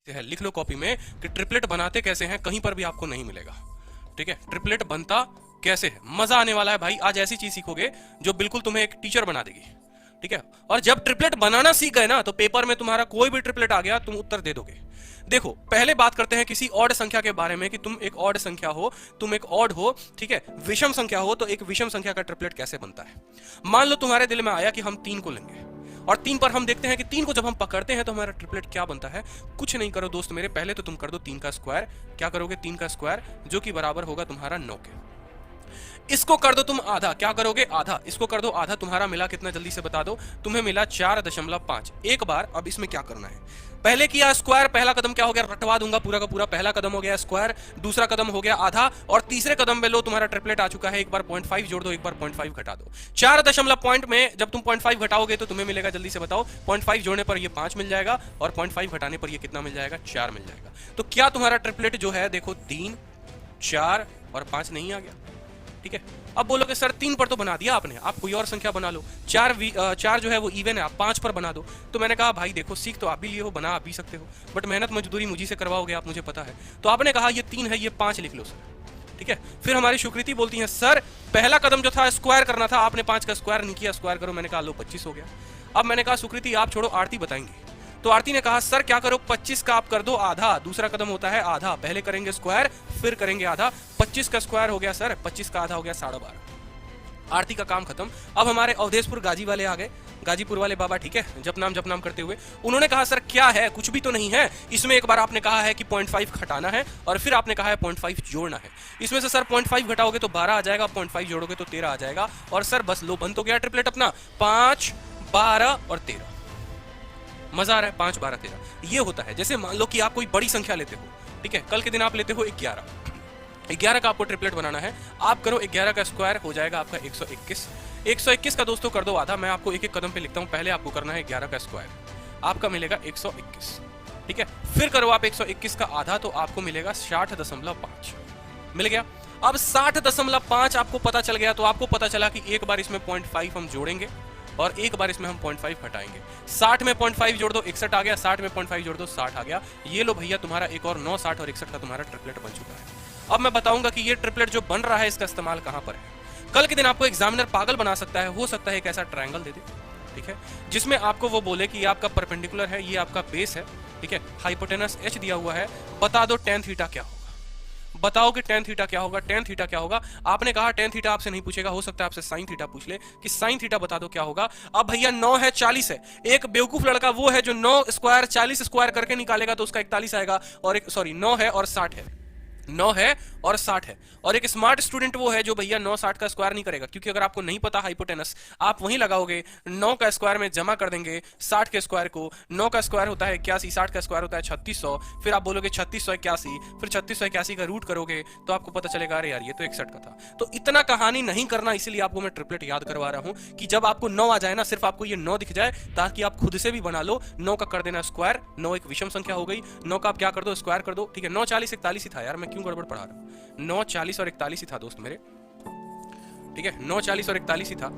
है, लिख लो कॉपी में कि ट्रिपलेट बनाते कैसे हैं, कहीं पर भी आपको नहीं मिलेगा। ठीक है, ट्रिपलेट बनता कैसे है, मजा आने वाला है भाई। आज ऐसी चीज सीखोगे जो बिल्कुल तुम्हें एक टीचर बना देगी। ठीक है, और जब ट्रिपलेट बनाना सीख गए ना तो पेपर में तुम्हारा कोई भी ट्रिपलेट आ गया तुम उत्तर दे दोगे। देखो पहले बात करते हैं किसी ऑड संख्या के बारे में कि तुम एक ऑड संख्या हो, तुम एक ऑड हो, ठीक है, विषम संख्या हो, तो एक विषम संख्या का ट्रिपलेट कैसे बनता है। मान लो तुम्हारे दिल में आया कि हम 3 को लेंगे और 3 पर हम देखते हैं कि 3 को जब हम पकड़ते हैं तो हमारा ट्रिपलेट क्या बनता है। कुछ नहीं करो दोस्त मेरे, पहले तो तुम कर दो 3 का स्क्वायर। क्या करोगे, 3 का स्क्वायर, जो कि बराबर होगा तुम्हारा 9 के। इसको कर दो तुम आधा, क्या करोगे, आधा। इसको कर दो आधा, तुम्हारा मिला कितना जल्दी से बता दो, तुम्हें मिला 4.5। एक बार अब इसमें क्या करना है, पहले किया स्क्वायर, पहला कदम क्या हो गया, रटवा दूंगा पूरा का पूरा। पहला कदम हो गया स्क्वायर, दूसरा कदम हो गया आधा, और तीसरे कदम में लो तुम्हारा ट्रिपलेट आ चुका है। एक बार 0.5 जोड़ दो, एक बार 0.5 घटा दो। 4 दशमलव पॉइंट में जब तुम 0.5 घटाओगे तो तुम्हें मिलेगा, जल्दी से बताओ, 0.5 जोड़ने पर ये 5 मिल जाएगा और 0.5 घटाने पर ये कितना मिल जाएगा, 4 मिल जाएगा। तो क्या तुम्हारा ट्रिपलेट जो है देखो 3, 4 और 5 नहीं आ गया। ठीक है, अब बोलोगे सर 3 पर तो बना दिया आपने, आप कोई और संख्या बना लो। 4 जो है वो इवन है, आप 5 पर बना दो। तो मैंने कहा भाई देखो सीख तो आप भी लिए हो, बना आप भी सकते हो, बट मेहनत मजदूरी मुझी से करवाओगे आप, मुझे पता है। तो आपने कहा ये 3 है, ये 5 लिख लो सर। ठीक है, फिर हमारी सुकृति बोलती है सर पहला कदम जो था स्क्वायर करना था, आपने 5 का स्क्वायर नहीं किया, स्क्वायर करो। मैंने कहा लो 25 हो गया। अब मैंने कहा सुकृति आप छोड़ो, आरती बताएंगे। तो आरती ने कहा सर क्या करो, 25 का आप कर दो आधा, दूसरा कदम होता है आधा, पहले करेंगे स्क्वायर फिर करेंगे आधा। 25 का स्क्वायर हो गया सर, 25 का आधा हो गया 12.5। आरती का काम खत्म। अब हमारे अवधेशपुर गाजी वाले आ गए, गाजीपुर वाले बाबा, ठीक है, जप नाम करते हुए उन्होंने कहा सर क्या है, कुछ भी तो नहीं है इसमें। एक बार आपने कहा है कि 0.5 घटाना है और फिर आपने कहा है 0.5 जोड़ना है। इसमें से सर 0.5 घटाओगे तो 12 आ जाएगा, 0.5 जोड़ोगे तो 13 आ जाएगा। और सर बस लो बन तो गया ट्रिपलेट अपना, 5, 12 और 13। मजा आ रहा है, 5, 12, 13 ये होता है। जैसे मान लो कि आप कोई बड़ी संख्या लेते हो, ठीक है, कल के दिन आप लेते हो 11 का आपको ट्रिपलेट बनाना है। आप करो 11 का स्क्वायर हो जाएगा आपका 121। 121 का दोस्तों कर दो आधा। मैं आपको एक एक कदम पे लिखता हूं, पहले आपको करना है 11 का स्क्वायर, आपका मिलेगा 121। ठीक है, फिर करो आप 121 का आधा तो आपको मिलेगा 60.5 मिल गया। अब 60.5 आपको पता चल गया तो आपको पता चला कि एक बार इसमें 0.5 हम जोड़ेंगे और एक बार इसमें हम 0.5 हटाएंगे। 60 में 0.5 जोड़ दो 61 आ गया, 60 में 0.5 जोड़ दो 60 आ गया। ये लो भैया तुम्हारा एक और 9, 60 और 61 का तुम्हारा ट्रिपलेट बन चुका है। अब मैं बताऊंगा कि ये ट्रिपलेट जो बन रहा है इसका इस्तेमाल कहां पर है। कल के दिन आपको एग्जामिनर पागल बना सकता है, हो सकता है एक ऐसा ट्रायंगल दे दे, ठीक है, जिसमें आपको वो बोले कि ये आपका परपेंडिकुलर है, ये आपका बेस है, ठीक है, हाइपोटेनस h दिया हुआ है, बता दो tan थीटा क्या होगा। बताओ कि tan थीटा क्या होगा, tan थीटा क्या होगा। आपने कहा tan थीटा आपसे नहीं पूछेगा, हो सकता है आपसे sin थीटा पूछ ले कि sin थीटा बता दो क्या होगा। अब भैया 9 है 40 है, एक बेवकूफ लड़का वो है जो 9 स्क्वायर 40 स्क्वायर करके निकालेगा तो उसका 41 आएगा, और एक 9 है और 60 है, 9 है और 60 है। और एक स्मार्ट स्टूडेंट वो है जो भैया 9 60 का स्क्वायर नहीं करेगा, क्योंकि अगर आपको नहीं पता हाइपोटेनस, आप वहीं लगाओगे 9 का स्क्वायर में जमा कर देंगे 60 के स्क्वायर को। 9 का स्क्वायर होता है 81, 60 का स्क्वायर होता है 3600, फिर आप बोलोगे 3681, फिर 3681 का रूट करोगे तो आपको पता चलेगा अरे यार ये तो 61 का था। तो इतना कहानी नहीं करना, इसीलिए आपको मैं ट्रिपलेट याद करवा रहा हूं कि जब आपको 9 आ जाए ना, सिर्फ आपको ये 9 दिख जाए ताकि आप खुद से भी बना लो। 9 का कर देना स्क्वायर, 9 एक विषम संख्या हो गई, 9 का आप क्या कर दो स्क्वायर कर दो, ठीक है। 9 40 41 ही था यार, मैं क्यों गड़बड़ पढ़ा रहा हूं, 9 40 और 41 ही था दोस्त मेरे, ठीक है, 9 40 और 41 ही था।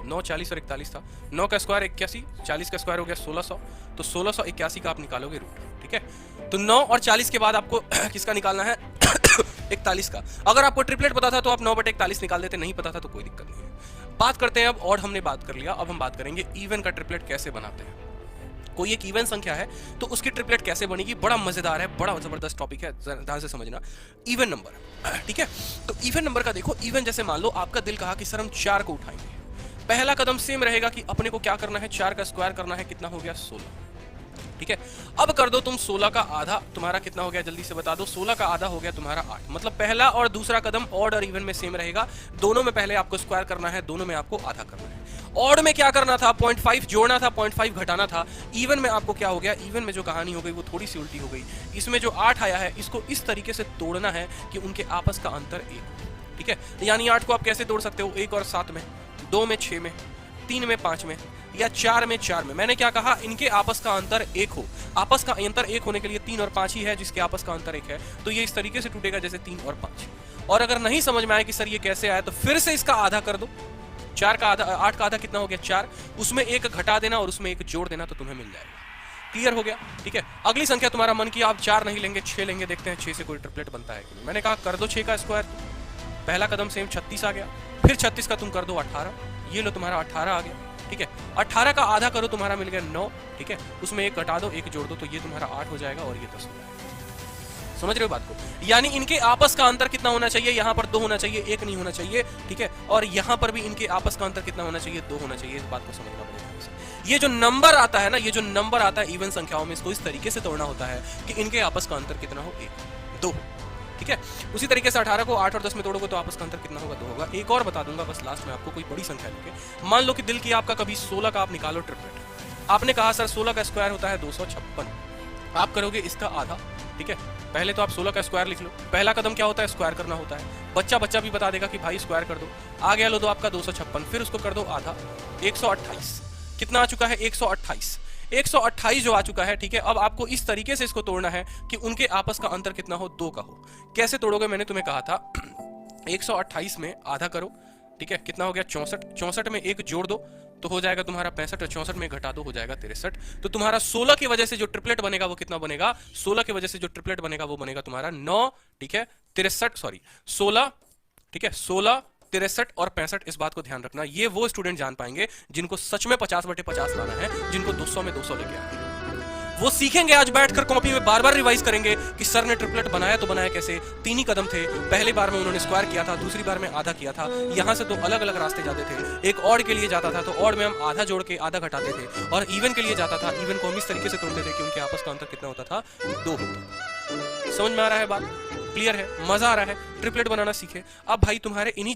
9 40 और 41 था, 9 का स्क्वायर 81, 40 का स्क्वायर हो गया 1600, तो 1681 का आप निकालोगे रूट, ठीक है। तो 9 और 40 के बाद आपको किसका निकालना है 41 का। अगर आपको ट्रिपलेट पता था तो आप 9/41 निकाल देते, नहीं पता था तो कोई दिक्कत नहीं है। बात करते हैं अब, और हमने बात कर लिया, अब हम बात करेंगे इवन का ट्रिपलेट कैसे बनाते हैं। कोई एक इवन संख्या है तो उसकी ट्रिपलेट कैसे बनेगी, बड़ा मजेदार है, बड़ा जबरदस्त टॉपिक है, ध्यान से समझना। इवन नंबर, ठीक है, तो इवन नंबर का देखो, इवन जैसे मान लो आपका दिल कहा कि सर हम 4 को उठाएंगे, पहला कदम सेम रहेगा कि अपने को क्या करना है, 4 का स्क्वायर करना है, कितना हो गया 16, ठीक है। अब कर दो तुम 16 का आधा, तुम्हारा कितना हो गया जल्दी से बता दो, 16 का आधा हो गया तुम्हारा 8। मतलब पहला और दूसरा कदम ऑड और इवन में सेम रहेगा, दोनों में पहले आपको स्क्वायर करना है, दोनों में आपको आधा करना है। ऑड में क्या करना था, 0.5 जोड़ना था, 0.5 घटाना था। इवन में आपको क्या हो गया, इवन में जो कहानी हो गई वो थोड़ी सी उल्टी हो गई। इसमें जो 8 आया है इसको इस तरीके से तोड़ना है कि उनके आपस का अंतर 1 हो, ठीक है। यानी 8 को आप कैसे तोड़ सकते हो, 1 और 7 में, 2 में 6 में, 3 में 5 में, या 4 में 4 में। मैंने क्या कहा, इनके आपस का अंतर 1 हो। आपस का अंतर 1 होने के लिए 3 और 5 ही है, जिसके आपस का अंतर 1 है, तो ये इस तरीके से टूटेगा जैसे 3 और 5। और अगर नहीं समझ में आए कि सर ये कैसे आया, तो फिर से इसका आधा कर दो, 4 का आधा, 8 का आधा कितना हो गया 4, उसमें एक घटा देना और उसमें एक जोड़ देना तो तुम्हें मिल जाएगा। क्लियर हो गया? ठीक है, अगली संख्या तुम्हारा मन की, आप 4 नहीं लेंगे 6 लेंगे, देखते हैं 6 से कोई ट्रिपलेट बनता है कि नहीं। मैंने कहा कर दो 6 का स्क्वायर, पहला कदम सेम 36 आ गया, फिर 36 का तुम कर दो 18, ये लो तुम्हारा 18 आ गया। ठीक है, 18 का आधा करो तुम्हारा मिल गया 9। ठीक है, उसमें एक घटा दो एक जोड़ दो तो ये तुम्हारा 8 हो जाएगा और ये 10 हो जाएगा। समझ रहे हो बात को? यानी इनके आपस का अंतर कितना होना चाहिए, यहाँ पर 2 होना चाहिए, 1 नहीं होना चाहिए। ठीक है, और यहाँ पर भी इनके आपस का अंतर कितना होना चाहिए, 2 होना चाहिए। इस बात को समझना पड़ेगा। ये जो नंबर आता है ना, ये जो नंबर आता है इवन संख्याओं में, इसको इस तरीके से तोड़ना होता है कि इनके आपस का अंतर कितना हो, 1 2। ठीक है, उसी तरीके से 18 को 8 और 10 में तोड़ोगे तो आपस का अंतर कितना होगा, 2 होगा। एक और बता दूंगा बस लास्ट में आपको, कोई बड़ी संख्या लेके, मान लो कि दिल की आपका कभी 16 का आप निकालो ट्रिपलेट, आपने कहा सर 16 का स्क्वायर होता है 256, आप करोगे इसका आधा। ठीक है, पहले तो आप 16 का स्क्वायर लिख लो, पहला कदम क्या होता है, स्क्वायर करना होता है। बच्चा भी बता देगा कि भाई स्क्वायर कर दो, आ गया लो दो आपका 256, फिर उसको कर दो आधा, 128। कितना आ चुका है, 128। 128 जो आ चुका है। ठीक है, अब आपको इस तरीके से इसको तोड़ना है कि उनके आपस का अंतर कितना हो, 2 का हो। कैसे तोड़ोगे, मैंने तुम्हें कहा था 128 में आधा करो। ठीक है, कितना हो गया 64, 64 में एक जोड़ दो तो हो जाएगा तुम्हारा 65, और 64 में घटा दो हो जाएगा 63। तो तुम्हारा 16 की वजह से जो ट्रिपलेट बनेगा वो कितना बनेगा, 16 की वजह से जो ट्रिपलेट बनेगा वो बनेगा तुम्हारा 9। ठीक है, 16। ठीक है, 16, 63 और 65। इस बात को ध्यान रखना, ये वो स्टूडेंट जान पाएंगे जिनको सच में 50/50 लाना है, जिनको 200 में 200 लेके आना है। वो सीखेंगे आज बैठकर, कॉपी में बार बार रिवाइज करेंगे कि सर ने ट्रिपलेट बनाया तो बनाया कैसे। 3 ही कदम थे, पहली बार में उन्होंने स्क्वायर किया था, दूसरी बार में आधा किया था। यहां से 2 अलग अलग रास्ते जाते थे, एक ऑड के लिए जाता था तो ऑड में हम आधा जोड़ के आधा घटाते थे, और इवन के लिए जाता था, इवन को हम इस तरीके से तोड़ते थे कि उनके आपस का अंतर कितना होता था, 2 होता। समझ में आ रहा है बात? क्लियर है? मजा आ रहा है? ट्रिपलेट बनाना सीखे। अब भाई तुम्हारे इन्हीं